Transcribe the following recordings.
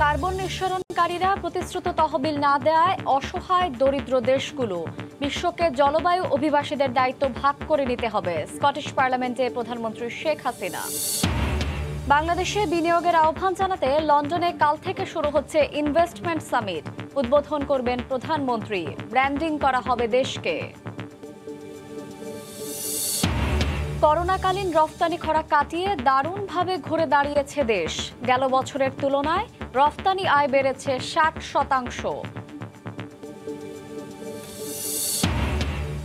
Carbon নিঃসরণকারীরা প্রতিশ্রুত তহবিল না দেওয়ায় অসহায় দরিদ্র দেশগুলো। বিশ্বকে জলবায়ু অভিবাসীদের দায়িত্ব ভাগ করে নিতে হবে, স্কটিশ পার্লামেন্টে প্রধানমন্ত্রী শেখ হাসিনা। বাংলাদেশে বিনিয়োগের আহ্বান জানাতে লন্ডনে কাল থেকে শুরু হচ্ছে ইনভেস্টমেন্ট সামিট। উদ্বোধন করবেন প্রধানমন্ত্রী, ব্র্যান্ডিং করা হবে দেশকে। করোনাকালীন রফতানি খরা কাটিয়ে দারুণভাবে ঘুরে দাঁড়িয়েছে দেশ। গেল বছরের তুলনায় রফতানি আয় বেড়েছে 60%।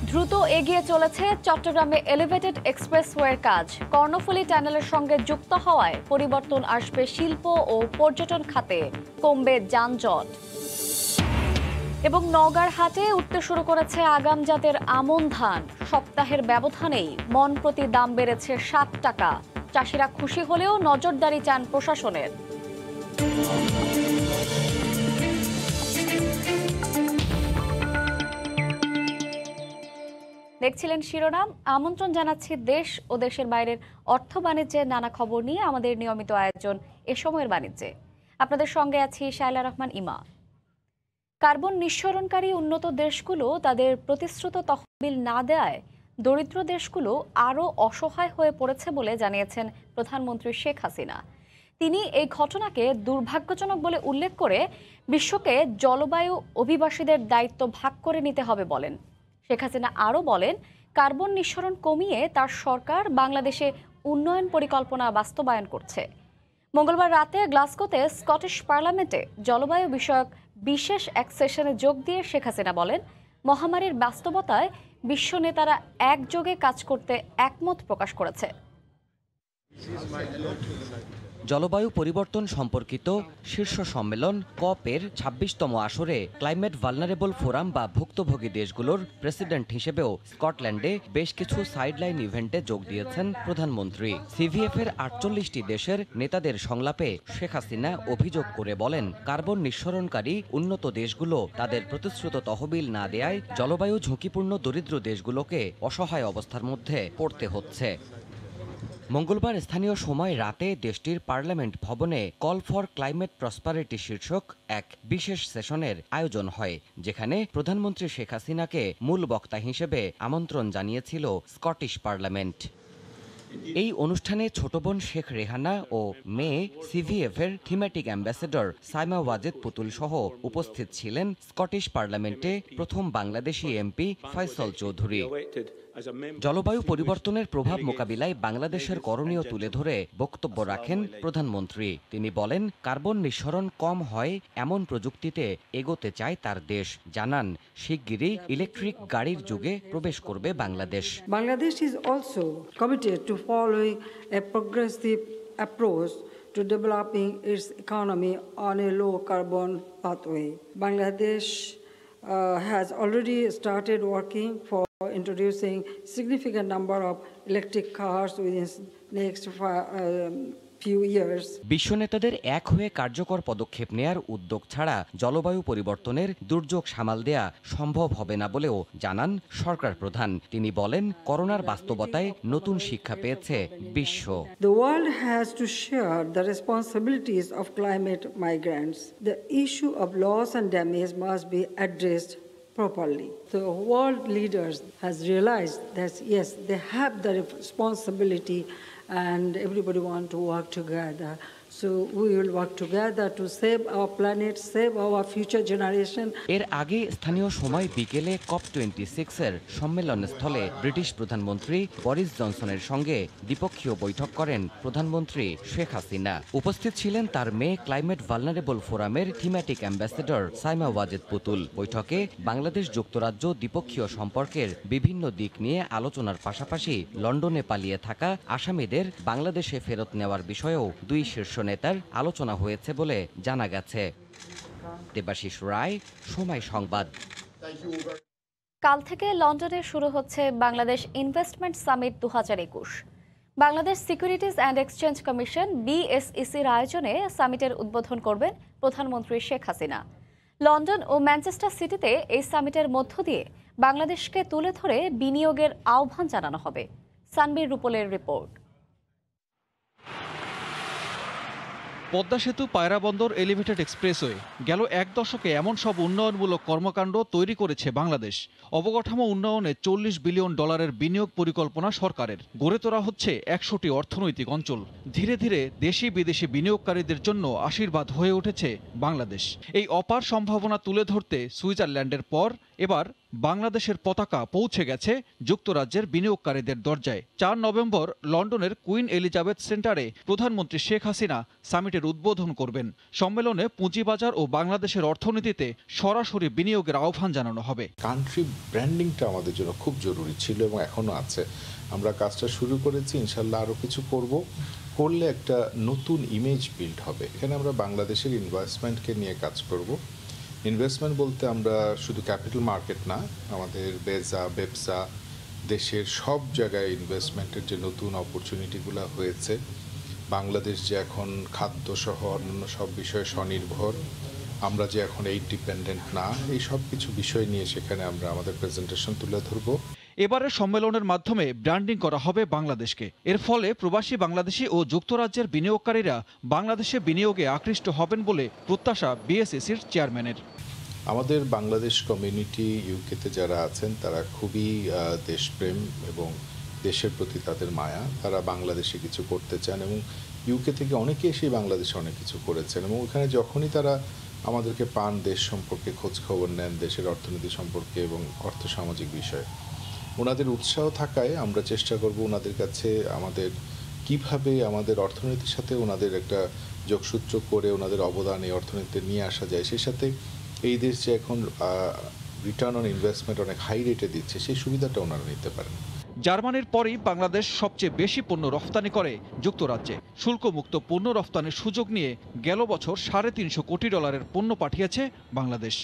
দ্রুত এগিয়ে চলেছে চট্টগ্রামে এলিভেটেড এক্সপ্রেসওয়ের কাজ। কর্ণফুলী টানেলের সঙ্গে যুক্ত হওয়ায় পরিবর্তন আসবে শিল্প ও পর্যটন খাতে, কমবে যানজট। এবং নওগাঁর হাটে উঠতে শুরু করেছে আগাম জাতের আমন ধান। সপ্তাহের ব্যবধানেই মন প্রতি দাম বেড়েছে 7 টাকা। চাষিরা খুশি হলেও নজরদারি চান প্রশাসনের। দেখছিলেন শিরোনাম। আমন্ত্রণ জানাচ্ছি দেশ ও দেশের বাইরের অর্থ বাণিজ্যের নানা খবর নিয়ে আমাদের নিয়মিত আয়োজন এ সময়ের বাণিজ্যে। আপনাদের সঙ্গে আছি শায়লা রহমান ইমা। কার্বন নিঃসরণকারী উন্নত দেশগুলো তাদের প্রতিশ্রুত তহবিল না দেওয়ায় দরিদ্র দেশগুলো আরও অসহায় হয়ে পড়েছে বলে জানিয়েছেন প্রধানমন্ত্রী শেখ হাসিনা। তিনি এই ঘটনাকে দুর্ভাগ্যজনক বলে উল্লেখ করে বিশ্বকে জলবায়ু অভিবাসীদের দায়িত্ব ভাগ করে নিতে হবে বলেন। শেখ হাসিনা আরও বলেন, কার্বন নিঃসরণ কমিয়ে তার সরকার বাংলাদেশে উন্নয়ন পরিকল্পনা বাস্তবায়ন করছে। মঙ্গলবার রাতে গ্লাসগোতে স্কটিশ পার্লামেন্টে জলবায়ু বিষয়ক বিশেষ এক সেশনে যোগ দিয়ে শেখ হাসিনা বলেন, মহামারীর বাস্তবতায় বিশ্ব নেতারা একযোগে কাজ করতে একমত প্রকাশ করেছে। জলবায়ু পরিবর্তন সম্পর্কিত শীর্ষ সম্মেলন কপের ২৬তম আসরে ক্লাইমেট ভালনারেবল ফোরাম বা ভুক্তভোগী দেশগুলোর প্রেসিডেন্ট হিসেবেও স্কটল্যান্ডে বেশ কিছু সাইডলাইন ইভেন্টে যোগ দিয়েছেন প্রধানমন্ত্রী। সিভিএফ এর ৪৮টি দেশের নেতাদের সংলাপে শেখ হাসিনা অভিযোগ করে বলেন, কার্বন নিঃসরণকারী উন্নত দেশগুলো তাদের প্রতিশ্রুত তহবিল না দেয়ায় জলবায়ু ঝুঁকিপূর্ণ দরিদ্র দেশগুলোকে অসহায় অবস্থার মধ্যে পড়তে হচ্ছে। মঙ্গলবার স্থানীয় সময় রাতে দেশটির পার্লামেন্ট ভবনে কল ফর ক্লাইমেট প্রসপারিটি শীর্ষক এক বিশেষ সেশনের আয়োজন হয়, যেখানে প্রধানমন্ত্রী শেখ হাসিনাকে মূল বক্তা হিসেবে আমন্ত্রণ জানিয়েছিল স্কটিশ পার্লামেন্ট। এই অনুষ্ঠানে ছোট বোন শেখ রেহানা ও মেয়ে সিভিএফ এর থিমেটিক অ্যাম্বাসেডর সাইমা ওয়াজেদ পুতুল সহ উপস্থিত ছিলেন স্কটিশ পার্লামেন্টে প্রথম বাংলাদেশি এমপি ফয়সল চৌধুরী। জলবায়ু পরিবর্তনের প্রভাব মোকাবিলায় বাংলাদেশের করণীয় তুলে ধরে বক্তব্য রাখেন প্রধানমন্ত্রী। তিনি বলেন, কার্বন নিঃসরণ কম হয় এমন প্রযুক্তিতে এগোতে চায় তার দেশ। জানান, শিগগিরই ইলেকট্রিক গাড়ির যুগে প্রবেশ করবে Bangladesh. Bangladesh is also committed to following a progressive approach to developing its economy on a low carbon pathway. Bangladesh has already started working for introducing significant number of electric cars within next few years. বিশ্ব নেতাদের এক হয়ে কার্যকর পদক্ষেপ নেয়ার উদ্যোগ ছাড়া জলবায়ু পরিবর্তনের দুর্যোগ সামাল দেয়া সম্ভব হবে না বলেও জানান সরকার প্রধান। তিনি বলেন, করোনার বাস্তবতায় নতুন শিক্ষা পেয়েছে বিশ্ব। The world has to share the responsibilities of climate migrants. The issue of loss and damage must be addressed properly. The world leaders has realized that yes, they have the responsibility and everybody want to work together. So we will work together to save our planet, save our future generation. এর আগে স্থানীয় সময় বিকেলে COP26 এর সম্মেলন স্থলে British প্রধানমন্ত্রী Boris জনসনের সঙ্গে দ্বিপক্ষীয় বৈঠক করেন প্রধানমন্ত্রী শেখ হাসিনা। উপস্থিত ছিলেন তার মেয়ে ক্লাইমেট ভালনারেবল ফোরামের থিমেটিক অ্যাম্বাসেডর সাইমা ওয়াজেদ পুতুল। বৈঠকে বাংলাদেশ যুক্তরাজ্য দ্বিপক্ষীয় সম্পর্কের বিভিন্ন দিক নিয়ে আলোচনার পাশাপাশি লন্ডনে পালিয়ে থাকা আসামিদের বাংলাদেশে ফেরত নেওয়ার বিষয়েও দুই শীর্ষ নেতার আলোচনা হয়েছে বলে জানা গেছে। দেবাশিস রায়, সময় সংবাদ। কাল থেকে লন্ডনে শুরু হচ্ছে Bangladesh investment summit 2021। Bangladesh securities and exchange commission BSECর আয়োজনে সামিটের উদ্বোধন করবেন প্রধানমন্ত্রী শেখ হাসিনা। লন্ডন ও ম্যানচেস্টার সিটিতে এই সামিটের মধ্য দিয়ে বাংলাদেশকে তুলে ধরে বিনিয়োগের আহ্বান জানানো হবে। সানবীর রূপলের রিপোর্ট। পদ্মা সেতু, পায়রা বন্দর, এলিভেটেড এক্সপ্রেসওয়ে, গেল এক দশকে এমন সব উন্নয়নমূলক কর্মকাণ্ড তৈরি করেছে বাংলাদেশ। অবকাঠামো উন্নয়নে $40 বিলিয়ন বিনিয়োগ পরিকল্পনা সরকারের। গড়ে তোলা হচ্ছে 100টি অর্থনৈতিক অঞ্চল। ধীরে ধীরে দেশি বিদেশি বিনিয়োগকারীদের জন্য আশীর্বাদ হয়ে উঠেছে বাংলাদেশ। এই অপার সম্ভাবনা তুলে ধরতে সুইজারল্যান্ডের পর এবার বাংলাদেশের পতাকা পৌঁছে গেছে যুক্তরাজ্যের বিনিয়োগকারীদের দরজায়। 4 নভেম্বর লন্ডনের কুইন এলিজাবেথ সেন্টারে প্রধানমন্ত্রী শেখ হাসিনা সামিটের উদ্বোধন করবেন। সম্মেলনে পুঁজিবাজার ও বাংলাদেশের অর্থনীতিতে সরাসরি বিনিয়োগের আহ্বান জানানো হবে। কান্ট্রি ব্র্যান্ডিংটা আমাদের জন্য খুব জরুরি ছিল এবং এখনো আছে। আমরা কাজটা শুরু করেছি, ইনশাল্লাহ আরও কিছু করলে একটা নতুন ইমেজ বিল্ড হবে। এখানে আমরা বাংলাদেশের ইনভেস্টমেন্টকে নিয়ে কাজ করব। ইনভেস্টমেন্ট বলতে আমরা শুধু ক্যাপিটাল মার্কেট না, আমাদের ব্যবসা দেশের সব জায়গায় ইনভেস্টমেন্টের যে নতুন অপরচুনিটিগুলো হয়েছে, বাংলাদেশ যে এখন খাদ্য সহ অন্যান্য সব বিষয়ে স্বনির্ভর, আমরা যে এখন এই ডিপেন্ডেন্ট না, এই সব কিছু বিষয় নিয়ে সেখানে আমরা আমাদের প্রেজেন্টেশন তুলে ধরব। এবারের সম্মেলনের মাধ্যমে ব্র্যান্ডিং করা হবে বাংলাদেশকে। এর ফলে প্রবাসী বাংলাদেশি ও যুক্তরাজ্যের বিনিয়োগকারীরা বাংলাদেশে বিনিয়োগে আকৃষ্ট হবেন বলে প্রত্যাশা বিএসএসির চেয়ারম্যানের। আমাদের বাংলাদেশ কমিউনিটি ইউকেতে যারা আছেন তারা খুবই দেশপ্রেম এবং দেশের প্রতি তাদের মায়া। তারা বাংলাদেশে কিছু করতে চান এবং ইউকে থেকে অনেকে এসে বাংলাদেশে অনেক কিছু করেছেন এবং ওখানে যখনই তারা আমাদেরকে পান, দেশ সম্পর্কে খোঁজ খবর নেন, দেশের অর্থনীতি সম্পর্কে এবং অর্থসামাজিক বিষয়ে ওনাদের উৎসাহ থাকায় আমরা চেষ্টা করব ওনাদের কাছে আমাদের কিভাবে আমাদের অর্থনীতির সাথে ওনাদের একটা যোগসূত্র করে ওনাদের অবদান এই অর্থনীতিতে নিয়ে আসা যায়। সেই সাথে এই দেশ যে এখন রিটার্ন অন ইনভেস্টমেন্ট অনেক হাই রেটে দিচ্ছে, সেই সুবিধাটা ওনারা নিতে পারেন। জার্মানির পরই বাংলাদেশ সবচেয়ে বেশি পণ্য রফতানি করে যুক্তরাজ্যে। শুল্কমুক্ত পণ্য রফতানির সুযোগ নিয়ে গেল বছর $350 কোটি পণ্য পাঠিয়েছে বাংলাদেশ।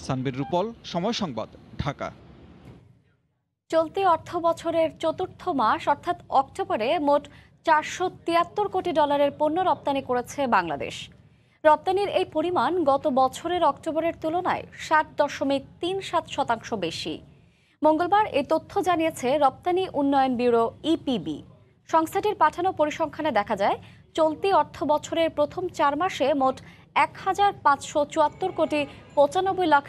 সানবীর রূপল, সময় সংবাদ, ঢাকা। চলতি অর্থ বছরের চতুর্থ মাস অর্থাৎ অক্টোবরে মোট $473 কোটি পণ্য রপ্তানি করেছে বাংলাদেশ। রপ্তানির এই পরিমাণ গত বছরের অক্টোবরের তুলনায় 7.37% বেশি। মঙ্গলবার এই তথ্য জানিয়েছে রপ্তানি উন্নয়ন ব্যুরো ইপিবি। সংস্থাটির পাঠানো পরিসংখ্যানে দেখা যায় চলতি অর্থ বছরের প্রথম 4 মাসে মোট $1,574 কোটি 95 লাখ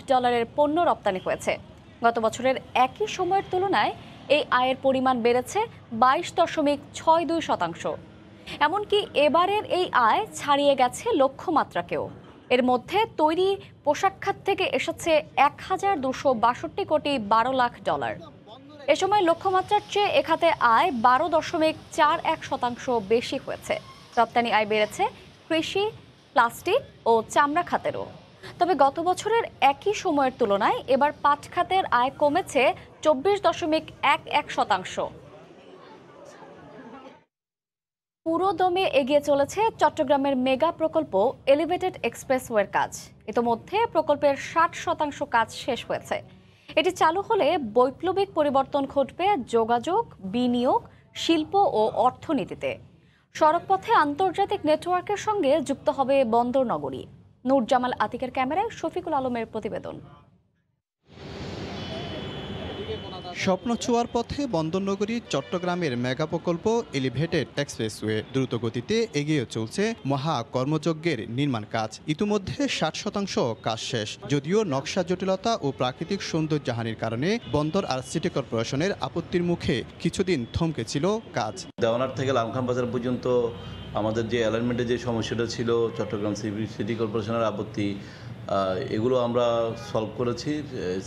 পণ্য রপ্তানি হয়েছে। গত বছরের একই সময়ের তুলনায় এই আয়ের পরিমাণ বেড়েছে 22.62%। এমনকি এবারের এই আয় ছাড়িয়ে গেছে লক্ষ্যমাত্রাকেও। এর মধ্যে তৈরি পোশাক খাত থেকে এসেছে $1,262 কোটি 12 লাখ। এ সময় লক্ষ্যমাত্রার চেয়ে এ খাতে আয় 12.41% বেশি হয়েছে। রপ্তানি আয় বেড়েছে কৃষি, প্লাস্টিক ও চামড়া খাতেরও। তবে গত বছরের একই সময়ের তুলনায় এবার পাট খাতের আয় কমেছে 24.11%। পুরো দমে এগিয়ে চলেছে চট্টগ্রামের মেগা প্রকল্প এলিভেটেড এক্সপ্রেসওয়ের কাজ। ইতোমধ্যে প্রকল্পের 60% কাজ শেষ হয়েছে। এটি চালু হলে বৈপ্লবিক পরিবর্তন ঘটবে যোগাযোগ, বিনিয়োগ, শিল্প ও অর্থনীতিতে। সড়কপথে আন্তর্জাতিক নেটওয়ার্কের সঙ্গে যুক্ত হবে বন্দর নগরী। নূর জামাল আতিকের ক্যামেরায় শফিকুল আলমের প্রতিবেদন। স্বপ্ন ছোঁয়ার পথে বন্দরনগরী চট্টগ্রামের মেগা প্রকল্প এলিভেটেড এক্সপ্রেসওয়ে দ্রুত গতিতে এগিয়ে চলছে মহা কর্মযজ্ঞের নির্মাণ কাজ। ইতিমধ্যে 60% কাজ শেষ, যদিও নকশা জটিলতা ও প্রাকৃতিক সৌন্দর্যহানির কারণে বন্দর আর সিটি কর্পোরেশনের আপত্তির মুখে কিছুদিন থমকে ছিল কাজ। দেওয়ানার থেকে লামখান বাজার পর্যন্ত আমাদের যে অ্যালাইনমেন্টের যে সমস্যাটা ছিল, চট্টগ্রাম সিটি কর্পোরেশনের আপত্তি, এগুলো আমরা সলভ করেছি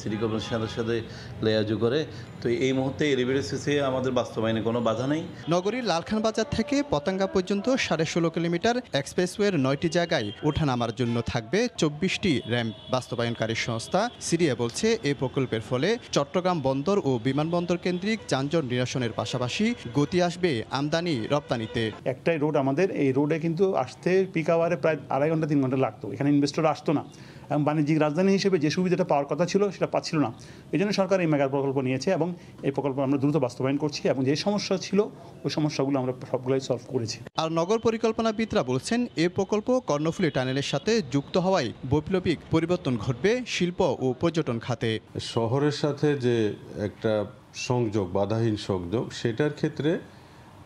সিটি কর্পোরেশনের সাথে লেয়াজু করে। তো এই মুহূর্তে এলিভেটেড আমাদের বাস্তবায়নে কোনো বাধা নেই। নগরীর লালখান বাজার থেকে পতেঙ্গা পর্যন্ত 16.5 কিলোমিটার এক্সপ্রেসওয়ের 9টি জায়গায় ওঠানামার জন্য থাকবে 24টি র্যাম্প। বাস্তবায়নকারী সংস্থা সিরিয়া বলছে এই প্রকল্পের ফলে চট্টগ্রাম বন্দর ও বিমানবন্দর কেন্দ্রিক যানজট নিরসনের পাশাপাশি গতি আসবে আমদানি রপ্তানিতে। একটাই রোড আমাদের, এই রোডে কিন্তু আসতে পিক আওয়ারে প্রায় 2.5 ঘন্টা 3 ঘন্টা লাগতো। এখানে ইনভেস্টর আসতো না এবং বাণিজ্যিক রাজধানী হিসেবে যে সুবিধাটা পাওয়ার কথা ছিল সেটা পাচ্ছিল না। এই জন্য সরকার এই মেগা প্রকল্প নিয়েছে এবং এই প্রকল্প আমরা দ্রুত বাস্তবায়ন করছি এবং যে সমস্যা ছিল ওই সমস্যাগুলো আমরা সবগুলোই সলভ করেছি। আর নগর পরিকল্পনাবিদরা বলছেন এই প্রকল্প কর্ণফুলী টানেলের সাথে যুক্ত হওয়ায় বৈপ্লবিক পরিবর্তন ঘটবে শিল্প ও পর্যটন খাতে। শহরের সাথে যে একটা সংযোগ, বাধাহীন সংযোগ, সেটার ক্ষেত্রে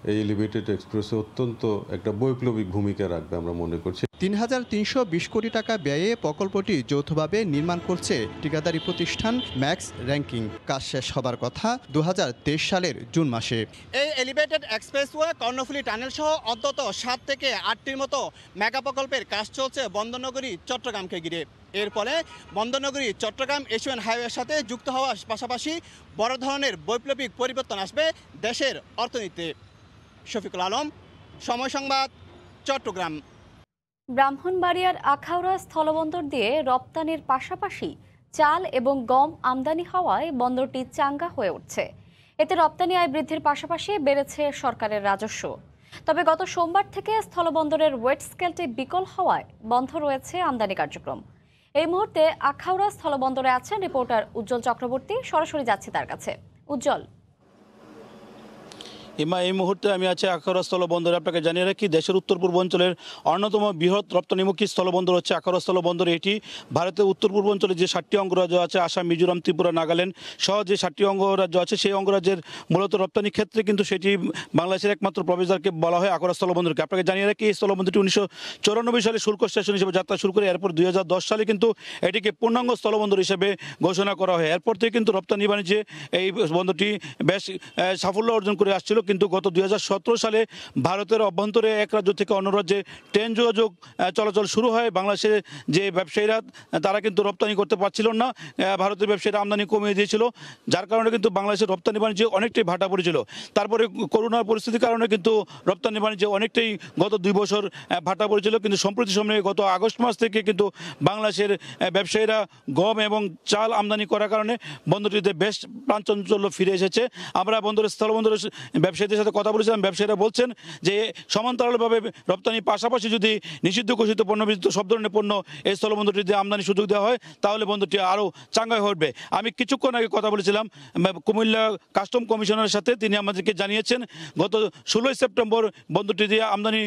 এই এলিভেটেড এক্সপ্রেসে অত্যন্ত একটা বৈপ্লবিক ভূমিকা রাখবে আমরা মনে করছি। ৩,৩২০ কোটি টাকা ব্যয়ে প্রকল্পটি যৌথভাবে নির্মাণ করছে ঠিকাদারি প্রতিষ্ঠান ম্যাক্স র্যাঙ্কিং। কাজ শেষ হবার কথা ২০২৩ সালের জুন মাসে। এই এলিভেটেড এক্সপ্রেসওয়ে, কর্ণফুলী টানেল সহ অন্তত ৭ থেকে ৮টির মতো মেগা প্রকল্পের কাজ চলছে বন্দরনগরী চট্টগ্রামকে ঘিরে। এর ফলে বন্দরনগরী চট্টগ্রাম এশিয়ান হাইওয়ের সাথে যুক্ত হওয়ার পাশাপাশি বড় ধরনের বৈপ্লবিক পরিবর্তন আসবে দেশের অর্থনীতিতে। শফিকুল আলম, সময় সংবাদ, চট্টগ্রাম। ব্রাহ্মণবাড়িয়ার আখাউড়া স্থলবন্দর দিয়ে রপ্তানির পাশাপাশি চাল এবং গম আমদানি হওয়ায় বন্দরটি চাঙ্গা হয়ে উঠছে। এতে রপ্তানি আয় বৃদ্ধির পাশাপাশি বেড়েছে সরকারের রাজস্ব। তবে গত সোমবার থেকে স্থলবন্দরের ওয়েট স্কেলটি বিকল হওয়ায় বন্ধ রয়েছে আমদানি কার্যক্রম। এই মুহূর্তে আখাউড়া স্থলবন্দরে আছেন রিপোর্টার উজ্জ্বল চক্রবর্তী। সরাসরি যাচ্ছে তার কাছে। উজ্জ্বল। এই মুহূর্তে আমি আছি আখাউড়া স্থলবন্দরে। আপনাকে জানিয়ে রাখি, দেশের উত্তর পূর্বাঞ্চলের অন্যতম বৃহৎ রপ্তানিমুখী স্থলবন্দর হচ্ছে আখাউড়া স্থলবন্দর। এটি ভারতের উত্তর পূর্বাঞ্চলে যে 7টি অঙ্গরাজ্য আছে, আসাম, মিজোরাম, ত্রিপুরা, নাগাল্যান্ড সহ যে 7টি অঙ্গরাজ্য আছে, সেই অঙ্গরাজ্যের মূলত রপ্তানি ক্ষেত্রে কিন্তু সেটি বাংলাদেশের একমাত্র প্রবেশদ্বারকে বলা হয় আখাউড়া স্থলবন্দরকে। আপনাকে জানিয়ে রাখি, এই স্থলবন্দরটি 1994 সালে শুল্ক স্টেশন হিসেবে যাত্রা শুরু করে এরপর 2010 সালে কিন্তু এটিকে পূর্ণাঙ্গ স্থলবন্দর হিসেবে ঘোষণা করা হয়। এরপর থেকে কিন্তু রপ্তানি বাণিজ্যে এই বন্দরটি বেশ সাফল্য অর্জন করে আসছিল। কিন্তু গত 2017 সালে ভারতের অভ্যন্তরে এক রাজ্য থেকে অন্য রাজ্যে ট্রেন যোগাযোগ চলাচল শুরু হয়। বাংলাদেশের যে ব্যবসায়ীরা তারা কিন্তু রপ্তানি করতে পারছিল না, ভারতের ব্যবসায়ীরা আমদানি কমিয়ে দিয়েছিল, যার কারণে কিন্তু বাংলাদেশের রপ্তানি বাণিজ্যে অনেকটাই ভাটা পড়েছিল। তারপরে করোনার পরিস্থিতির কারণে কিন্তু রপ্তানি বাণিজ্যে অনেকটাই গত 2 বছর ভাটা পড়েছিল। কিন্তু সম্প্রতি সময়ে গত আগস্ট মাস থেকে কিন্তু বাংলাদেশের ব্যবসায়ীরা গম এবং চাল আমদানি করার কারণে বন্দরটিতে বেশ প্রাণচাঞ্চল্য ফিরে এসেছে। আমরা স্থলবন্দরের ব্যবসায়ীদের সাথে কথা বলেছিলাম। ব্যবসায়ীরা বলছেন যে সমান্তরালভাবে রপ্তানির পাশাপাশি যদি নিষিদ্ধ ঘোষিত পণ্য ব্যতীত সব ধরনের পণ্য এই স্থলবন্দরটি দিয়ে আমদানি সুযোগ দেওয়া হয় তাহলে বন্দরটি আরও চাঙ্গা হয়ে উঠবে। আমি কিছুক্ষণ আগে কথা বলেছিলাম কুমিল্লা কাস্টম কমিশনারের সাথে। তিনি আমাদেরকে জানিয়েছেন গত 16 সেপ্টেম্বর বন্দরটি দিয়ে আমদানি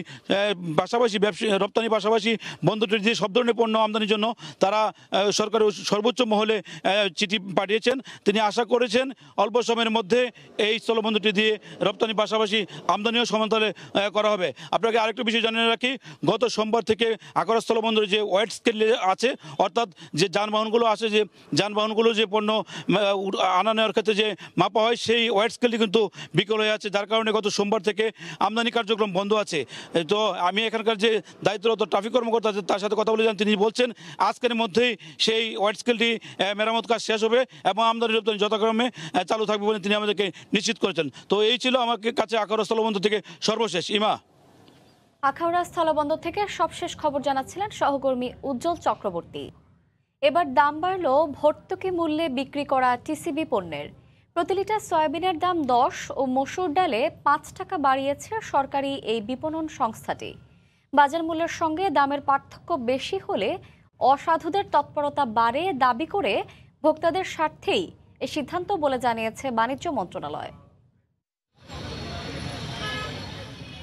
পাশাপাশি রপ্তানির পাশাপাশি বন্দরটি দিয়ে সব ধরনের পণ্য আমদানির জন্য তারা সরকারের সর্বোচ্চ মহলে চিঠি পাঠিয়েছেন। তিনি আশা করেছেন অল্প সময়ের মধ্যে এই স্থলবন্দরটি দিয়ে রপ্তানি পাশাপাশি আমদানিও সমান্তরালে করা হবে। আপনাকে আরেকটা বিষয় জানিয়ে রাখি, গত সোমবার থেকে আখাউড়া স্থলবন্দরে যে ওয়েট স্কেল আছে, অর্থাৎ যে যানবাহনগুলো আসে, যে যানবাহনগুলো যে পণ্য আনা নেওয়ার ক্ষেত্রে যে মাপা হয়, সেই ওয়েট স্কেলটি কিন্তু বিকল হয়ে আছে, যার কারণে গত সোমবার থেকে আমদানি কার্যক্রম বন্ধ আছে। তো আমি এখানকার যে দায়িত্বরত ট্রাফিক কর্মকর্তা আছে তার সাথে কথা বলেছিলাম। তিনি বলছেন আজকের মধ্যেই সেই ওয়েট স্কেলটি মেরামত কাজ শেষ হবে এবং আমদানি রপ্তানি যথাক্রমে চালু থাকবে বলে তিনি আমাদেরকে নিশ্চিত করেছেন। তো এই ছিল আমার কাছে আখাউড়া স্থলবন্দর থেকে সর্বশেষ। ইমা। আখাউড়া স্থলবন্দর থেকে সবশেষ খবর জানাচ্ছিলেন সহকর্মী উজ্জ্বল চক্রবর্তী। এবার দাম বাড়ল ভর্তুকি মূল্যে বিক্রি করা টিসিবি পণ্যের। প্রতি লিটার সয়াবিনের দাম 10 ও মসুর ডালে 5 টাকা বাড়িয়েছে সরকারি এই বিপণন সংস্থাটি। বাজার মূল্যের সঙ্গে দামের পার্থক্য বেশি হলে অসাধুদের তৎপরতা বাড়ে দাবি করে ভোক্তাদের স্বার্থেই এই সিদ্ধান্ত বলে জানিয়েছে বাণিজ্য মন্ত্রণালয়।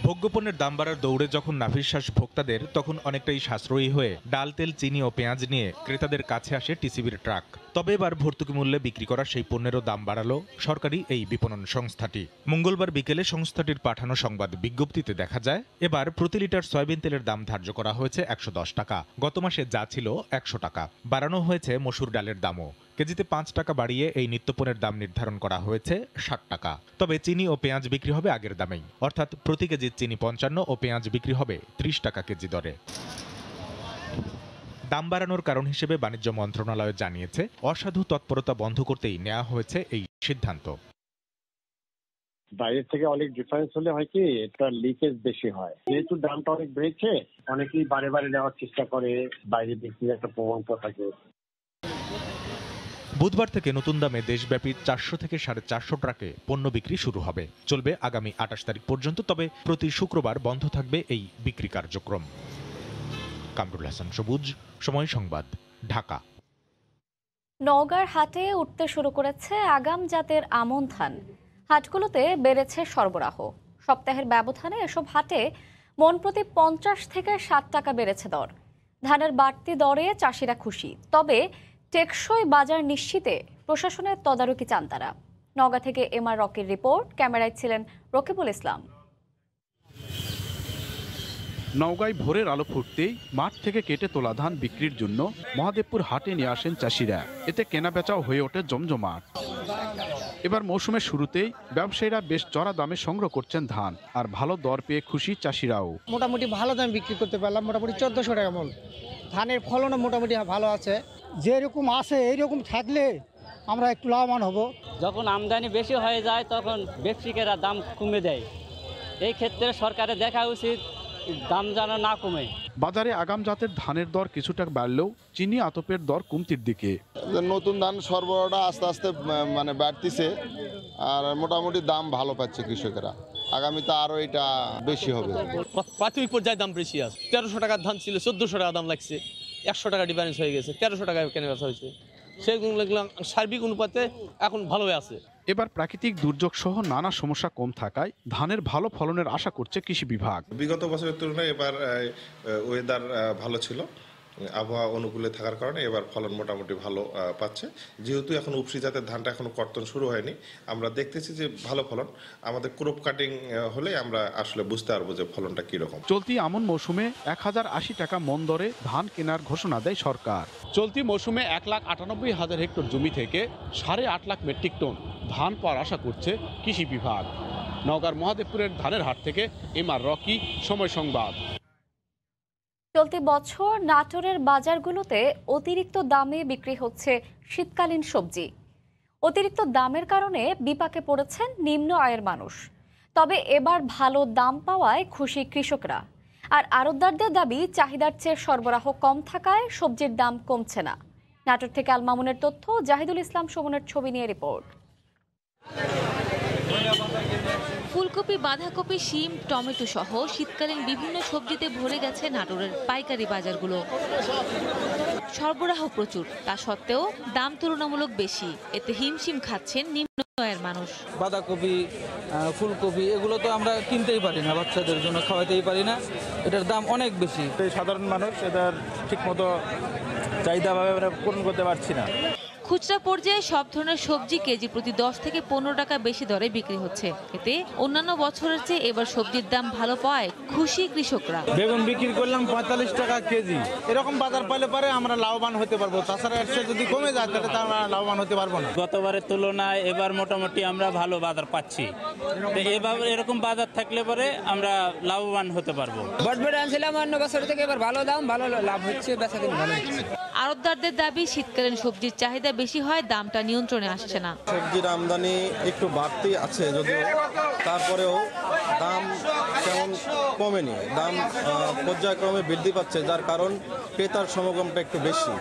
ভোগ্যপণ্যের দাম বাড়ার দৌড়ে যখন নাভিশ্বাস ভোক্তাদের, তখন অনেকটাই সাশ্রয়ী হয়ে ডাল, তেল, চিনি ও পেঁয়াজ নিয়ে ক্রেতাদের কাছে আসে টিসিবির ট্রাক। তবে এবার ভর্তুকি মূল্যে বিক্রি করা সেই পণ্যেরও দাম বাড়ালো সরকারি এই বিপণন সংস্থাটি। মঙ্গলবার বিকেলে সংস্থাটির পাঠানো সংবাদ বিজ্ঞপ্তিতে দেখা যায় এবার প্রতি লিটার সয়াবিন তেলের দাম ধার্য করা হয়েছে 110 টাকা। গত মাসে যা ছিল 100 টাকা। বাড়ানো হয়েছে মসুর ডালের দামও। কেজিতে 5 টাকা বাড়িয়ে এই নিত্যপণ্যের দাম নির্ধারণ করা হয়েছে 60 টাকা। তবে চিনি ও পেঁয়াজ বিক্রি হবে আগের দামেই, অর্থাৎ প্রতি কেজি চিনি 55 ও পেঁয়াজ বিক্রি হবে 30 টাকা কেজি দরে। দাম বাড়ানোর কারণ হিসেবে বাণিজ্য মন্ত্রণালয় জানিয়েছে অসাধু তৎপরতা বন্ধ করতেই নেওয়া হয়েছে এই সিদ্ধান্ত। বাইরের থেকে অনেক ডিফারেন্স হলে হয় কি, এটা লিকেজ বেশি হয়। যেহেতু দামটা অনেক বেড়েছে, অনেকেই বারে বারে নেওয়ার চেষ্টা করে, বাইরে বিক্রির একটা প্রবণতা থাকে। বুধবার থেকে নতুন দামে দেশব্যাপী 400 থেকে 450 ট্রাকে পণ্য বিক্রি শুরু হবে। চলবে আগামী 28 তারিখ পর্যন্ত। তবে প্রতি শুক্রবার বন্ধ থাকবে এই বিক্রি কার্যক্রম। কামরুল হাসান সবুজ, সময় সংবাদ, ঢাকা। নওগাঁর হাটে উঠতে শুরু করেছে আগাম জাতের আমন ধান। হাটগুলোতে বেড়েছে সরবরাহ। সপ্তাহের ব্যবধানে এসব হাটে মন প্রতি 50 থেকে 60 টাকা বেড়েছে দর। ধানের বাড়তি দরে চাষিরা খুশি, তবে টেকসই বাজার নিশ্চিতে প্রশাসনের তদারকি চান তারা। নওগাঁ থেকে এমআর রকির রিপোর্ট, ক্যামেরায় ছিলেন রকিবুল ইসলাম। নওগাঁয় ভোরের আলো ফুটতেই মাঠ থেকে কেটে তোলা ধান বিক্রির জন্য মহাদেবপুর হাটে নিয়ে আসেন চাষিরা। এতে কেনাবেচাও হয়ে ওঠে জমজমাট। এবার মৌসুমের শুরুতেই ব্যবসায়ীরা বেশ চড়া দামে সংগ্রহ করছেন ধান, আর ভালো দর পেয়ে খুশি চাষিরাও। মোটামুটি ভালো দামে বিক্রি করতে পারলাম, মোটামুটি 1400 টাকা মন। ধানের ফলনও মোটামুটি ভালো আছে। যেরকম আছে এইরকম থাকলে আমরা একটু লাভবান হব। যখন আমদানি বেশি হয়ে যায় তখন ব্যবসায়ীরা দাম কমে দেয়। এই ক্ষেত্রে সরকারের দেখা উচিত দাম যেন না কমে। বাজারে আগাম জাতের ধানের দর কিছুটা বাড়লেও চিনি আতপের দর কমতির দিকে। নতুন ধান সরবরাহটা আস্তে আস্তে মানে বাড়তিছে, আর মোটামুটি দাম ভালো পাচ্ছে কৃষকেরা। আগামীতে আরো এটা বেশি হবে। প্রাথমিক পর্যায়ে দাম বেশি আছে। 1300 টাকার ধান ছিল 1400 টাকা দাম লাগছে, 100 টাকা ডিফারেন্স হয়ে গেছে, 1300 টাকায় কেনা বেচা হয়েছে। সেগুলো সার্বিক অনুপাতে এখন ভালোই আছে। এবার প্রাকৃতিক দুর্যোগ সহ নানা সমস্যা কম থাকায় ধানের ভালো ফলনের আশা করছে কৃষি বিভাগ। বিগত বছরের তুলনায় এবার ওয়েদার ভালো ছিল, আবহাওয়া অনুকূলে থাকার কারণে এবার ফলন মোটামুটি ভালো পাচ্ছে। যেহেতু এখন উপসি জাতের ধানটা এখনো কর্তন শুরু হয়নি, আমরা দেখতেছি যে ভালো ফলন। আমাদের ক্রপ কাটিং হলে আমরা আসলে বুঝতে পারবো যে ফলনটা কিরকম। চলতি আমন মৌসুমে 1080 টাকা মন দরে ধান কেনার ঘোষণা দেয় সরকার। চলতি মৌসুমে 1,98,000 হেক্টর জমি থেকে 8.5 লাখ মেট্রিক টন ধান পাওয়ার আশা করছে কৃষি বিভাগ। নওগাঁর মহাদেবপুরের ধানের হাট থেকে এমআর রকি, সময় সংবাদ। চলতি বছর নাটোরের বাজারগুলোতে অতিরিক্ত দামে বিক্রি হচ্ছে শীতকালীন সবজি। অতিরিক্ত দামের কারণে বিপাকে পড়েছেন নিম্ন আয়ের মানুষ। তবে এবার ভালো দাম পাওয়ায় খুশি কৃষকরা। আর আড়তদারদের দাবি, চাহিদার চেয়ে সরবরাহ কম থাকায় সবজির দাম কমছে না। নাটোর থেকে আল মামুনের তথ্য, জাহিদুল ইসলাম সুমনের ছবি নিয়ে রিপোর্ট। ফুলকপি, বাঁধাকপি, শিম, টমেটো সহ শীতকালীন বিভিন্ন সবজিতে ভরে গেছে নাটোরের পাইকারি বাজারগুলো। সরবরাহ প্রচুর, তা সত্ত্বেও দাম তুলনামূলক বেশি। এতে হিমশিম খাচ্ছেন নিম্ন আয়ের মানুষ। বাঁধাকপি, ফুলকপি এগুলো তো আমরা কিনতেই পারি না, বাচ্চাদের জন্য খাওয়াতেই পারি না, এটার দাম অনেক বেশি। সাধারণ মানুষ এটার ঠিকমতো চাহিদা পূরণ করতে পারছি না। খুচরা পর্যায়ে সব ধরনের সবজি কেজি প্রতি 10 থেকে 15 টাকা বেশি দরে বিক্রি হচ্ছে। এতে অন্যান্য বছরের চেয়ে এবার সবজির দাম ভালো পাওয়ায় খুশি কৃষকরা। বেগুন বিক্রি করলাম 45 টাকা কেজি। এরকম বাজার পাইলে পরে আমরা লাভবান হতে পারবো, তাছাড়া এর চেয়ে যদি কমে যায় তাহলে আমরা লাভবান হতে পারবো না। গতবারের তুলনায় এবার মোটামুটি আমরা ভালো বাজার পাচ্ছি। এবার এরকম বাজার থাকলে পরে আমরা লাভবান হতে পারবো। বটবট আনছিলাম অন্য বছর থেকে, এবার ভালো দাম, ভালো লাভ হচ্ছে, বেচাকেনা ভালো হচ্ছে। আড়তদারদের দাবি, শীতকালীন সবজির চাহিদা বেশি হয়, দামটা নিয়ন্ত্রণে আসছে না। সবজির আমদানি একটু বাড়তি আছে যদিও, তারপরেও দাম তেমন কমেনি। দাম পর্যায়ক্রমে বৃদ্ধি পাচ্ছে, যার কারণ ক্রেতার সমাগমটা একটু বেশি।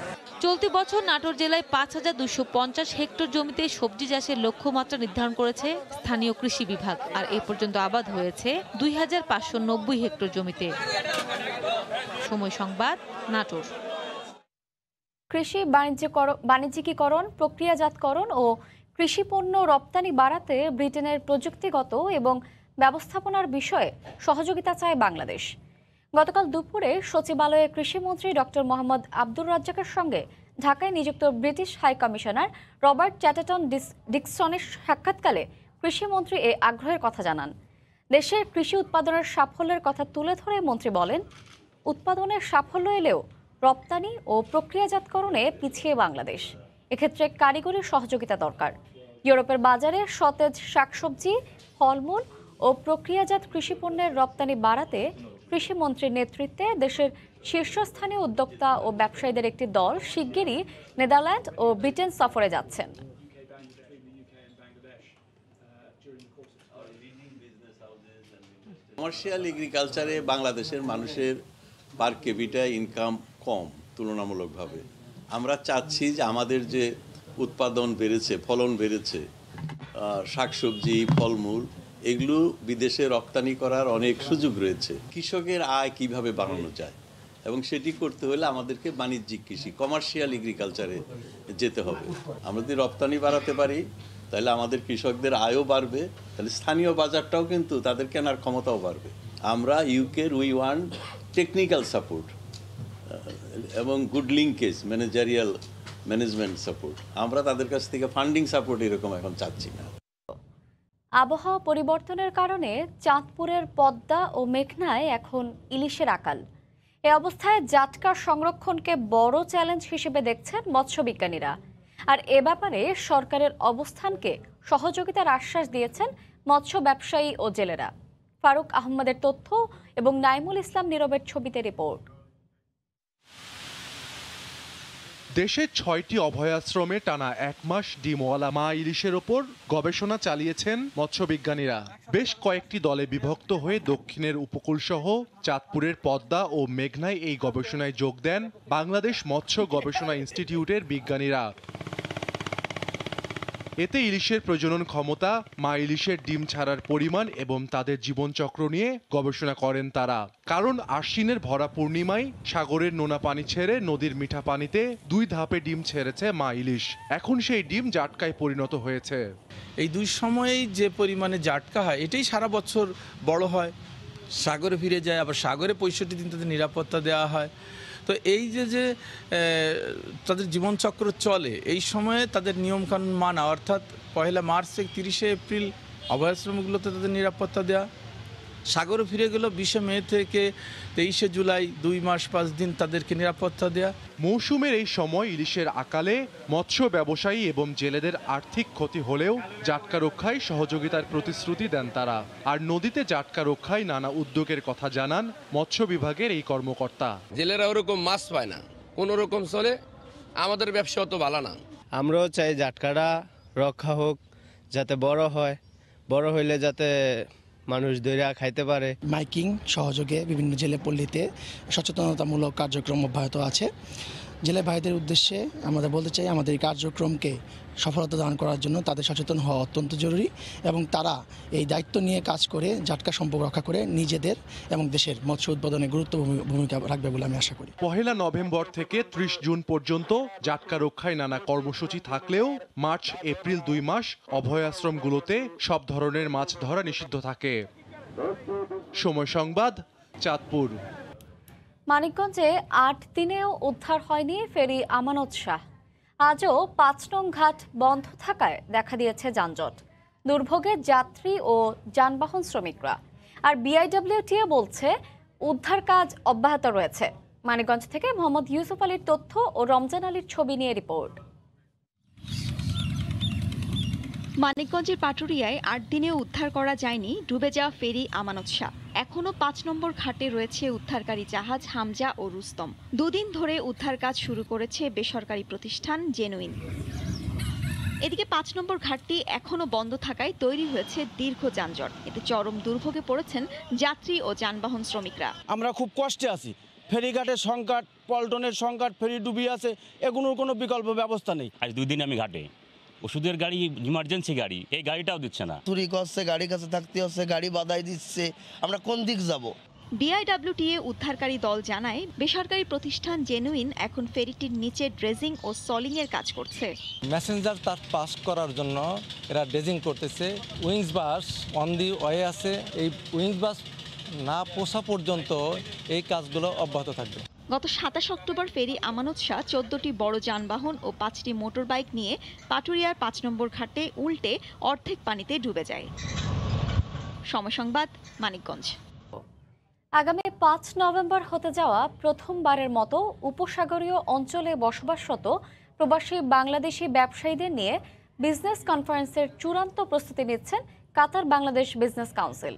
চলতি বছর নাটোর জেলায় 5,250 হেক্টর জমিতে সবজি চাষের লক্ষ্যমাত্রা নির্ধারণ করেছে স্থানীয় কৃষি বিভাগ। আর এ পর্যন্ত আবাদ হয়েছে 2,590 হেক্টর জমিতে। সময় সংবাদ, নাটোর। কৃষি বাণিজ্যিকীকরণ, প্রক্রিয়াজাতকরণ ও কৃষি পণ্য রপ্তানি বাড়াতে ব্রিটেনের প্রযুক্তিগত এবং ব্যবস্থাপনার বিষয়ে সহযোগিতা চায় বাংলাদেশ। গতকাল দুপুরে সচিবালয়ে কৃষিমন্ত্রী ডক্টর মোহাম্মদ আব্দুর রাজ্জাকের সঙ্গে ঢাকায় নিযুক্ত British high commissioner Robert Chatterton ডিকসনের সাক্ষাৎকালে কৃষিমন্ত্রী এ আগ্রহের কথা জানান। দেশের কৃষি উৎপাদনের সাফল্যের কথা তুলে ধরে মন্ত্রী বলেন, উৎপাদনের সাফল্য এলেও রপ্তানি ও প্রক্রিয়াজাতকরণে পিছিয়ে বাংলাদেশ। এক্ষেত্রে কারিগরি সহযোগিতা দরকার। ইউরোপের বাজারে সতেজ শাকসবজি, ফলমূল ও প্রক্রিয়াজাত কৃষিপণ্যের রপ্তানি বাড়াতে কৃষিমন্ত্রীর নেতৃত্বে দেশের শীর্ষস্থানীয় উদ্যোক্তা ও ব্যবসায়ীদের একটি দল শিগগিরই নেদারল্যান্ড ও ব্রিটেন সফরে যাচ্ছেন। কমার্শিয়াল এগ্রিকালচারে বাংলাদেশের মানুষের পার ক্যাপিটা ইনকাম কম তুলনামূলকভাবে। আমরা চাচ্ছি যে আমাদের যে উৎপাদন বেড়েছে, ফলন বেড়েছে, শাকসবজি, ফলমূল, এগুলো বিদেশে রপ্তানি করার অনেক সুযোগ রয়েছে। কৃষকের আয় কিভাবে বাড়ানো যায় এবং সেটি করতে হলে আমাদেরকে বাণিজ্যিক কৃষি, কমার্শিয়াল এগ্রিকালচারে যেতে হবে। আমরা যদি রপ্তানি বাড়াতে পারি তাহলে আমাদের কৃষকদের আয়ও বাড়বে, তাহলে স্থানীয় বাজারটাও কিন্তু তাদের কেনার ক্ষমতাও বাড়বে। আমরা ইউকের উই ওয়ান্ট টেকনিক্যাল সাপোর্ট এবং good linkage, managerial management support. আমরা তাদের কাছ থেকে ফান্ডিং সাপোর্ট এরকম এখন চাচ্ছি না। আবহাওয়া পরিবর্তনের কারণে চাঁদপুরের পদ্মা ও মেঘনায় এখন ইলিশের আকাল। এ অবস্থায় জাটকার সংরক্ষণকে বড় চ্যালেঞ্জ হিসেবে দেখছেন মৎস্যবিজ্ঞানীরা। আর এ ব্যাপারে সরকারের অবস্থানকে সহযোগিতার আশ্বাস দিয়েছেন মৎস্য ব্যবসায়ী ও জেলেরা। ফারুক আহমদের তথ্য এবং নাইমুল ইসলাম নীরবের ছবিতে রিপোর্ট। দেশে ৬টি অভয়াশ্রমে টানা ১ মাস ডিমওয়ালা মা ইলিশের ওপর গবেষণা চালিয়েছেন মৎস্যবিজ্ঞানীরা। বেশ কয়েকটি দলে বিভক্ত হয়ে দক্ষিণের উপকূল সহ চাঁদপুরের পদ্মা ও মেঘনায় এই গবেষণায় যোগ দেন বাংলাদেশ মৎস্য গবেষণা ইনস্টিটিউটের বিজ্ঞানীরা। এতে ইলিশের প্রজনন ক্ষমতা, মা ইলিশের ডিম ছাড়ার পরিমাণ এবং তাদের জীবনচক্র নিয়ে গবেষণা করেন তারা। কারণ আশ্বিনের ভরা পূর্ণিমায় সাগরের নোনা পানি ছেড়ে নদীর মিঠা পানিতে 2 ধাপে ডিম ছেড়েছে মা ইলিশ। এখন সেই ডিম জাটকায় পরিণত হয়েছে। এই 2 সময়েই যে পরিমাণে জাটকা হয় এটাই সারা বছর বড় হয়, সাগরে ফিরে যায়, আবার সাগরে 65 দিন তাদের নিরাপত্তা দেওয়া হয়। তো এই যে তাদের জীবনচক্র চলে, এই সময়ে তাদের নিয়মকানুন মানা, অর্থাৎ 1 মার্চ থেকে 30 এপ্রিল অভয়াশ্রমগুলোতে তাদের নিরাপত্তা দেওয়া, সাগরে ফিরে গেল 20 মে থেকে 23 জুলাই 2 মাস 5 দিন তাদেরকে নিরাপত্তা দেওয়া। মৌসুমের এই সময় ইলিশের আকালে মৎস্য ব্যবসায়ী এবং জেলেদের আর্থিক ক্ষতি হলেও জাটকা রক্ষায় সহযোগিতার প্রতিশ্রুতি দেন তারা। আর নদীতে জাটকা রক্ষায় নানা উদ্যোগের কথা জানান মৎস্য বিভাগের এই কর্মকর্তা। জেলেরা ওরকম মাছ পায় না, কোনো রকম চলে, আমাদের ব্যবসা অত ভালো না। আমরাও চাই জাটকাটা রক্ষা হোক, যাতে বড় হয়, বড় হইলে যাতে মানুষ দইরা খাইতে পারে। মাইকিং সহযোগে বিভিন্ন জেলে পল্লীতে সচেতনতামূলক কার্যক্রম অব্যাহত আছে। জেলে ভাইদের উদ্দেশ্যে আমাদের বলতে চাই, আমাদের এই কার্যক্রমকে সফলতা দান করার জন্য তাদের সচেতন হওয়া অত্যন্ত জরুরি এবং তারা এই দায়িত্ব নিয়ে কাজ করে জাটকা সম্পর্ক রক্ষা করে নিজেদের এবং দেশের মৎস্য উৎপাদনে গুরুত্বপূর্ণ ভূমিকা রাখবে বলে আমি আশা করি। 1 নভেম্বর থেকে 30 জুন পর্যন্ত জাটকা রক্ষায় নানা কর্মসূচি থাকলেও মার্চ এপ্রিল 2 মাস অভয়াশ্রমগুলোতে সব ধরনের মাছ ধরা নিষিদ্ধ থাকে। সময় সংবাদ, চাঁদপুর। মানিকগঞ্জে 8 দিনেও উদ্ধার হয়নি ফেরি আমানত শাহ। আজও 5 নং ঘাট বন্ধ থাকায় দেখা দিয়েছে যানজট, দুর্ভোগে যাত্রী ও যানবাহন শ্রমিকরা। আর বিআইডব্লিউটিএ বলছে উদ্ধার কাজ অব্যাহত রয়েছে। মানিকগঞ্জ থেকে মোহাম্মদ ইউসুফ আলীর তথ্য ও রমজান আলীর ছবি নিয়ে রিপোর্ট। মানিকগঞ্জের পাটুরিয়ায় 8 দিনেও উদ্ধার করা যায়নি ডুবে যাওয়া ফেরি আমানত শাহ। এখনো 5 নম্বর ঘাটে রয়েছে উদ্ধারকারী জাহাজ হামজা ও রুস্তম। 2 দিন ধরে উদ্ধার কাজ শুরু করেছে বেসরকারি প্রতিষ্ঠান জেনুইন। এদিকে 5 নম্বর ঘাটটি এখনো বন্ধ থাকায় তৈরি হয়েছে দীর্ঘ যানজট। এতে চরম দুর্ভোগে পড়েছেন যাত্রী ও যানবাহন শ্রমিকরা। আমরা খুব কষ্টে আছি, ফেরিঘাটের সংকট, পল্টনের সংকট, ফেরি ডুবি আছে, এগুলোর কোনো বিকল্প ব্যবস্থা নেই। আজ 2 দিন আমি ঘাটে, ওষুধের গাড়ি, ইমার্জেন্সি গাড়ি, এই গাড়িটাও দিচ্ছে না। চুরি করছে, গাড়ি কাছে থাকতে হচ্ছে, গাড়ি বাধাই দিচ্ছে, আমরা কোন দিক যাব? বিআইডব্লিউটিএ উদ্ধারকারী দল জানায় বেসরকারি প্রতিষ্ঠান জেনুইন এখন ফেরিটির নিচে ড্রেজিং ও সলিং এর কাজ করছে। মেসেঞ্জার তার পাস করার জন্য এরা ড্রেজিং করতেছে। Wings bus on the way আছে, এই উইংস বাস না পৌঁছা পর্যন্ত এই কাজগুলো অব্যাহত থাকবে। গত 27 অক্টোবর ফেরি আমানত শাহ 14টি বড় যানবাহন ও 5টি মোটর বাইক নিয়ে পাটুরিয়ার 5 নম্বর ঘাটে উল্টে অর্ধেক পানিতে ডুবে যায়। সময় সংবাদ, মানিকগঞ্জ। আগামী 5 নভেম্বর হতে যাওয়া প্রথমবারের মতো উপসাগরীয় অঞ্চলে বসবাসরত প্রবাসী বাংলাদেশি ব্যবসায়ীদের নিয়ে বিজনেস কনফারেন্সের চূড়ান্ত প্রস্তুতি নিচ্ছেন কাতার বাংলাদেশ বিজনেস কাউন্সিল।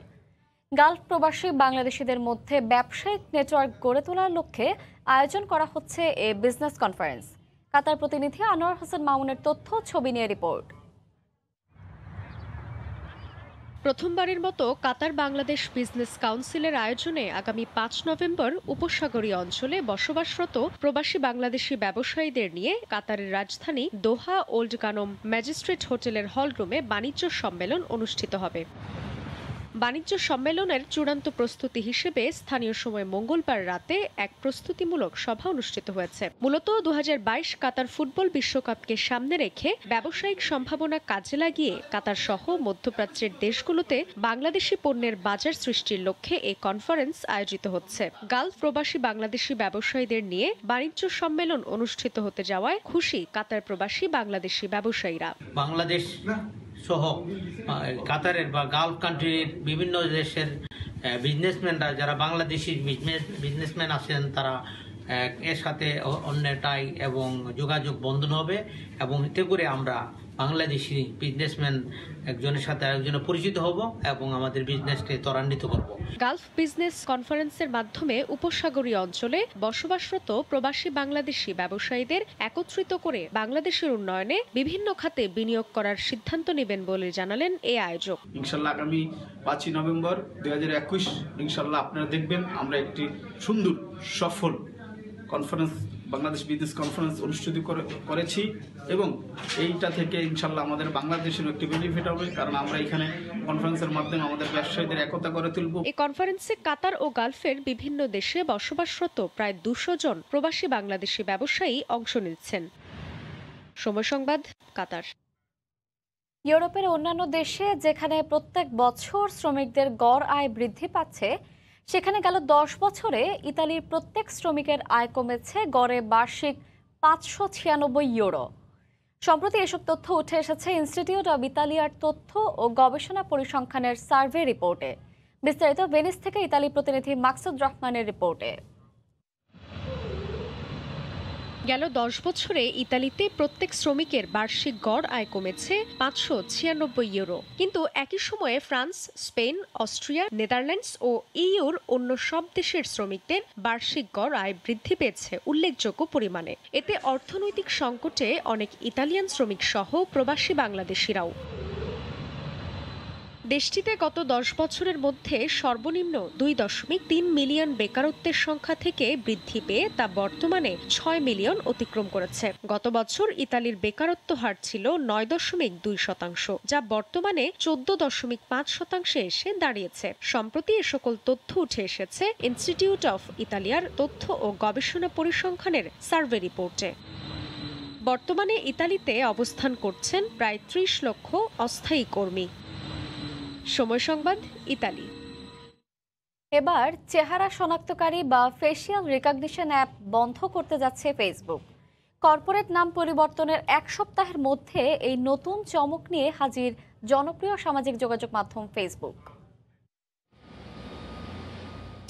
গালফ প্রবাসী বাংলাদেশিদের মধ্যে ব্যবসায়িক নেটওয়ার্ক গড়ে তোলার লক্ষ্যে আয়োজন করা হচ্ছে এই বিজনেস কনফারেন্স। কাতার প্রতিনিধি আনোয়ার হোসেন মামুনের তথ্য, ছবি নিয়ে রিপোর্ট। প্রথমবারের মতো কাতার বাংলাদেশ বিজনেস কাউন্সিলের আয়োজনে আগামী 5 নভেম্বর উপসাগরীয় অঞ্চলে বসবাসরত প্রবাসী বাংলাদেশি ব্যবসায়ীদের নিয়ে কাতারের রাজধানী দোহা ওল্ড কানম ম্যাজিস্ট্রেট হোটেলের হলরুমে বাণিজ্য সম্মেলন অনুষ্ঠিত হবে। বাণিজ্য সম্মেলনের চূড়ান্ত প্রস্তুতি হিসেবে স্থানীয় সময় মঙ্গলবার রাতে এক প্রস্তুতিমূলক সভা অনুষ্ঠিত হয়েছে। মূলত 2022 কাতার ফুটবল বিশ্বকাপকে সামনে রেখে ব্যবসায়িক সম্ভাবনা কাজে লাগিয়ে কাতার সহ মধ্যপ্রাচ্যের দেশগুলোতে বাংলাদেশি পণ্যের বাজার সৃষ্টির লক্ষ্যে এই কনফারেন্স আয়োজিত হচ্ছে। গালফ প্রবাসী বাংলাদেশি ব্যবসায়ীদের নিয়ে বাণিজ্য সম্মেলন অনুষ্ঠিত হতে যাওয়ায় খুশি কাতার প্রবাসী বাংলাদেশি ব্যবসায়ীরা। বাংলাদেশ সহ কাতারের বা গালফ কান্ট্রির বিভিন্ন দেশের বিজনেসম্যানরা যারা বাংলাদেশি বিজনেসম্যান আছেন তারা এর সাথে অন্যটাই এবং যোগাযোগ বন্ধন হবে এবং এতে করে আমরা বাংলাদেশি বিজনেসম্যান একজনের সাথে আরেকজনের পরিচিত হব এবং আমাদের বিজনেসকে ত্বরান্বিত করব। গালফ বিজনেস কনফারেন্সের মাধ্যমে উপসাগরীয় অঞ্চলে বসবাসরত প্রবাসী বাংলাদেশি ব্যবসায়ীদের একত্রিত করে বাংলাদেশের উন্নয়নে বিভিন্ন খাতে বিনিয়োগ করার সিদ্ধান্ত নেবেন বলে জানালেন এই আয়োজক। ইনশাল্লাহ আগামী 5 নভেম্বর 2021 ইনশাল্লাহ আপনারা দেখবেন আমরা একটি সুন্দর সফল কনফারেন্স বাংলাদেশ বিজনেস কনফারেন্স অনুষ্ঠিত করেছি এবং এইটা থেকে ইনশাল্লাহ আমাদের বাংলাদেশের একটি বেনিফিট হবে, কারণ আমরা এখানে কনফারেন্সের মাধ্যমে আমাদের ব্যবসায়ীদের একতা করে তুলব। এই কনফারেন্সে কাতার ও গালফের বিভিন্ন দেশে বসবাসরত প্রায় 200 জন প্রবাসী বাংলাদেশি ব্যবসায়ী অংশ নিচ্ছেন। সময় সংবাদ, কাতার। ইউরোপের অন্যান্য দেশে যেখানে প্রত্যেক বছর শ্রমিকদের গড় আয় বৃদ্ধি পাচ্ছে, সেখানে গেল 10 বছরে ইতালির প্রত্যেক শ্রমিকের আয় কমেছে গড়ে বার্ষিক 596 ইউরো। সম্প্রতি এসব তথ্য উঠে এসেছে ইনস্টিটিউট অব ইতালিয়ার তথ্য ও গবেষণা পরিসংখ্যানের সার্ভে রিপোর্টে। বিস্তারিত ভেনিস থেকে ইতালি প্রতিনিধি মাকসুদ রহমানের রিপোর্টে। গেল 10 বছরে ইতালিতে প্রত্যেক শ্রমিকের বার্ষিক গড় আয় কমেছে 596 ইউরো, কিন্তু একই সময়ে ফ্রান্স, স্পেন, অস্ট্রিয়া, নেদারল্যান্ডস ও ইউর অন্য সব দেশের শ্রমিকদের বার্ষিক গড় আয় বৃদ্ধি পেয়েছে উল্লেখযোগ্য পরিমাণে। এতে অর্থনৈতিক সংকটে অনেক ইতালিয়ান শ্রমিক সহ প্রবাসী বাংলাদেশিরাও। দেশটিতে গত 10 বছরের মধ্যে সর্বনিম্ন 2.3 মিলিয়ন বেকারত্বের সংখ্যা থেকে বৃদ্ধি পেয়ে তা বর্তমানে 6 মিলিয়ন অতিক্রম করেছে। গত বছর ইতালির বেকারত্ব হার ছিল 9.2%, যা বর্তমানে 14.5% এসে দাঁড়িয়েছে। সম্প্রতি এ সকল তথ্য উঠে এসেছে ইনস্টিটিউট অফ ইতালিয়ার তথ্য ও গবেষণা পরিসংখ্যানের সার্ভে রিপোর্টে। বর্তমানে ইতালিতে অবস্থান করছেন প্রায় 30 লক্ষ অস্থায়ী কর্মী। সময় সংবাদ, ইতালি। এবার চেহারা শনাক্তকারী বা ফেসিয়াল রিকগনিশন অ্যাপ বন্ধ করতে যাচ্ছে ফেসবুক। কর্পোরেট নাম পরিবর্তনের 1 সপ্তাহের মধ্যে এই নতুন চমক নিয়ে হাজির জনপ্রিয় সামাজিক যোগাযোগ মাধ্যম ফেসবুক।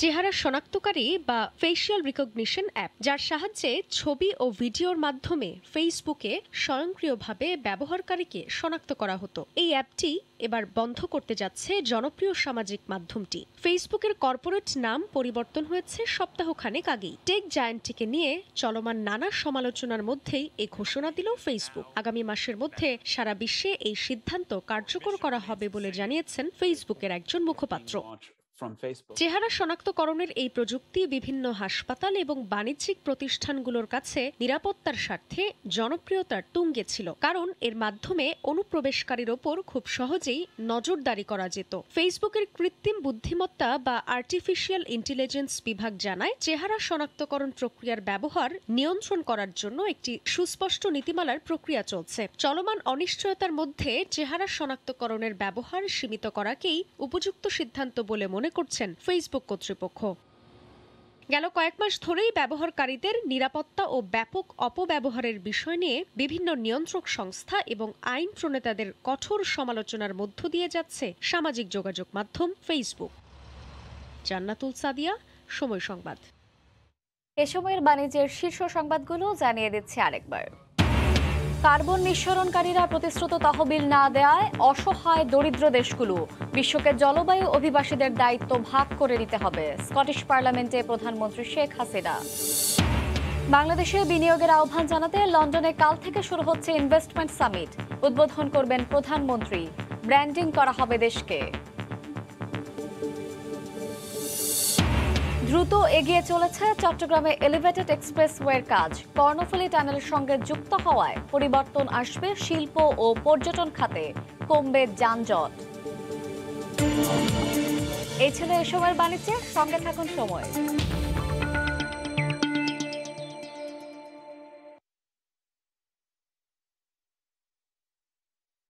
চেহারা শনাক্তকারী বা ফেসিয়াল রিকগনিশন অ্যাপ, যার সাহায্যে ছবি ও ভিডিওর মাধ্যমে ফেসবুকে স্বয়ংক্রিয়ভাবে ব্যবহারকারীকে শনাক্ত করা হতো, এই অ্যাপটি এবার বন্ধ করতে যাচ্ছে জনপ্রিয় সামাজিক মাধ্যমটি। ফেসবুকের কর্পোরেট নাম পরিবর্তন হয়েছে সপ্তাহখানেক আগেই। টেক জায়ান্টটিকে নিয়ে চলমান নানা সমালোচনার মধ্যেই এই ঘোষণা দিল ফেসবুক। আগামী মাসের মধ্যে সারা বিশ্বে এই সিদ্ধান্ত কার্যকর করা হবে বলে জানিয়েছেন ফেসবুকের একজন মুখপাত্র। চেহারা শনাক্তকরণের এই প্রযুক্তি বিভিন্ন হাসপাতাল এবং বাণিজ্যিক প্রতিষ্ঠানগুলোর কাছে নিরাপত্তার স্বার্থে জনপ্রিয়তার তুঙ্গে ছিল, কারণ এর মাধ্যমে অনুপ্রবেশকারীর ওপর খুব সহজেই নজরদারি করা যেত। ফেসবুকের কৃত্রিম বুদ্ধিমত্তা বা আর্টিফিশিয়াল ইন্টেলিজেন্স বিভাগ জানায়, চেহারা শনাক্তকরণ প্রক্রিয়ার ব্যবহার নিয়ন্ত্রণ করার জন্য একটি সুস্পষ্ট নীতিমালার প্রক্রিয়া চলছে। চলমান অনিশ্চয়তার মধ্যে চেহারা শনাক্তকরণের ব্যবহার সীমিত করাকেই উপযুক্ত সিদ্ধান্ত বলে মনে করছেন ফেসবুক কর্তৃপক্ষ। গেল কয়েক মাস ধরেই ব্যবহারকারীদের নিরাপত্তা ও ব্যাপক অপব্যবহারের বিষয় নিয়ে বিভিন্ন নিয়ন্ত্রক সংস্থা এবং আইন প্রণেতাদের কঠোর সমালোচনার মধ্য দিয়ে যাচ্ছে সামাজিক যোগাযোগ মাধ্যম ফেসবুক। জান্নাতুল সাদিয়া, সময় সংবাদ। এ সময়ের বাণিজ্যের শীর্ষ সংবাদগুলো জানিয়ে দিচ্ছে আরেকবার। কার্বন নিঃসরণকারীরা প্রতিশ্রুত তহবিল না দেওয়ায় অসহায় দরিদ্র দেশগুলো। বিশ্বকে জলবায়ু অভিবাসীদের দায়িত্ব ভাগ করে নিতে হবে, স্কটিশ পার্লামেন্টে প্রধানমন্ত্রী শেখ হাসিনা। বাংলাদেশে বিনিয়োগের আহ্বান জানাতে লন্ডনে কাল থেকে শুরু হচ্ছে ইনভেস্টমেন্ট সামিট। উদ্বোধন করবেন প্রধানমন্ত্রী। ব্র্যান্ডিং করা হবে দেশকে। দ্রুত এগিয়ে চলেছে চট্টগ্রামে এলিভেটেড এক্সপ্রেসওয়ের কাজ। কর্ণফুলী টানেলের সঙ্গে যুক্ত হওয়ায় পরিবর্তন আসবে শিল্প ও পর্যটন খাতে, কমবে যানজট। এই ছিল এ সময়ের বাণিজ্যের সঙ্গে থাকুন সময়।